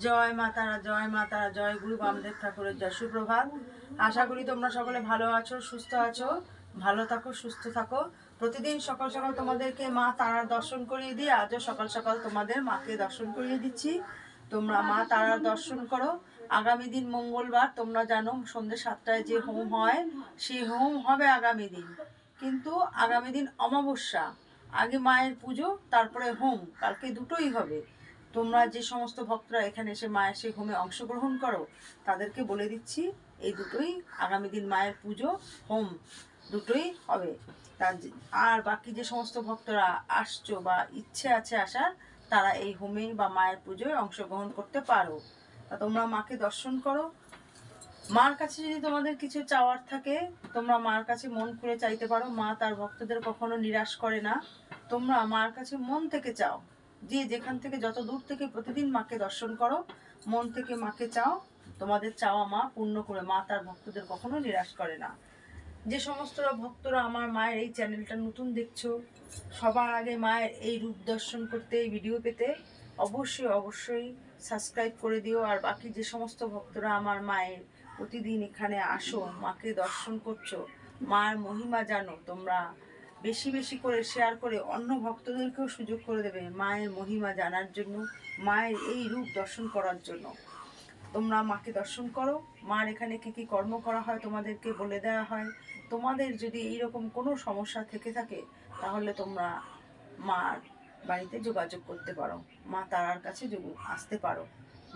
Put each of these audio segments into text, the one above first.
জয় মা তারা, জয় মা তারা, জয় গুরু বামদেব ঠাকুরের জয়। সুপ্রভাত। আশা করি তোমরা সকলে ভালো আছো, সুস্থ আছো। ভালো থাকো, সুস্থ থাকো। প্রতিদিন সকাল সকাল তোমাদেরকে মা তারার দর্শন করিয়ে দিই। আজও সকাল সকাল তোমাদের মাকে দর্শন করিয়ে দিচ্ছি। তোমরা মা তারার দর্শন করো। আগামী দিন মঙ্গলবার, তোমরা জানো সন্ধ্যে 7টায় যে হোম হয়, সেই হোম হবে আগামী দিন। কিন্তু আগামী দিন অমাবস্যা, আগে মায়ের পুজো, তারপরে হোম। কালকে দুটোই হবে। তোমরা যে সমস্ত ভক্তরা এখানে এসে মায়ের সেই হোমে অংশগ্রহণ করো, তাদেরকে বলে দিচ্ছি এই দুটোই আগামী দিন মায়ের পুজো, হোম দুটোই হবে। আর বাকি যে সমস্ত ভক্তরা আসছো বা ইচ্ছে আছে আসার, তারা এই হোমে বা মায়ের পুজোয় অংশগ্রহণ করতে পারো। তা তোমরা মাকে দর্শন করো। মার কাছে যদি তোমাদের কিছু চাওয়ার থাকে, তোমরা মার কাছে মন খুলে চাইতে পারো। মা তার ভক্তদের কখনো নিরাশ করে না। তোমরা মার কাছে মন থেকে চাও। যে যেখান থেকে যত দূর থেকে প্রতিদিন মাকে দর্শন করো, মন থেকে মাকে চাও। তোমাদের চাওয়া মা পূর্ণ করে। মা তার ভক্তদের কখনো নিরাশ করে না। যে সমস্ত ভক্তরা আমার মায়ের এই চ্যানেলটা নতুন দেখছো, সবার আগে মায়ের এই রূপ দর্শন করতে, এই ভিডিও পেতে অবশ্যই অবশ্যই সাবস্ক্রাইব করে দিও। আর বাকি যে সমস্ত ভক্তরা আমার মায়ের প্রতিদিন এখানে আসো, মাকে দর্শন করছো, মার মহিমা জানো, তোমরা বেশি বেশি করে শেয়ার করে অন্য ভক্তদেরকেও সুযোগ করে দেবে মায়ের মহিমা জানার জন্য, মায়ের এই রূপ দর্শন করার জন্য। তোমরা মাকে দর্শন করো। মার এখানে কি কি কর্ম করা হয় তোমাদেরকে বলে দেওয়া হয়। তোমাদের যদি এইরকম কোনো সমস্যা থেকে থাকে, তাহলে তোমরা মার বাড়িতে যোগাযোগ করতে পারো, মা তারার কাছে আসতে পারো।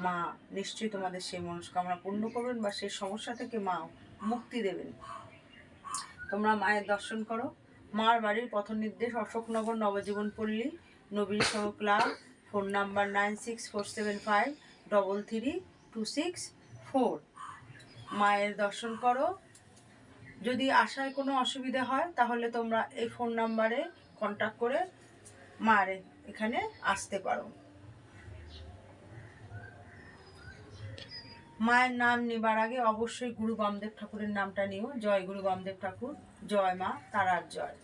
মা নিশ্চয়ই তোমাদের সেই মনস্কামনা পূর্ণ করবেন বা সেই সমস্যা থেকে মা মুক্তি দেবেন। তোমরা মায়ের দর্শন করো। মার বাড়ির পথ নির্দেশ অশোকনগর নবজীবন পল্লী, নবীন সহ ক্লাব। Phone number 9647533264। মায়ের দর্শন করো। যদি আসায় কোনো অসুবিধা হয়, তাহলে তোমরা এই ফোন নাম্বারে কন্ট্যাক্ট করে মায়ের এখানে আসতে পারো। মায়ের নাম নেবার আগে অবশ্যই গুরু বামদেব ঠাকুরের নামটা নিও। জয় গুরু বামদেব ঠাকুর, জয় মা তারার জয়।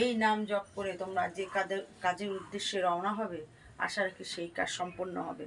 এই নাম জপ করে তোমরা যে কাজের উদ্দেশ্যে রওনা হবে, আশা রাখি সেই কাজ সম্পন্ন হবে।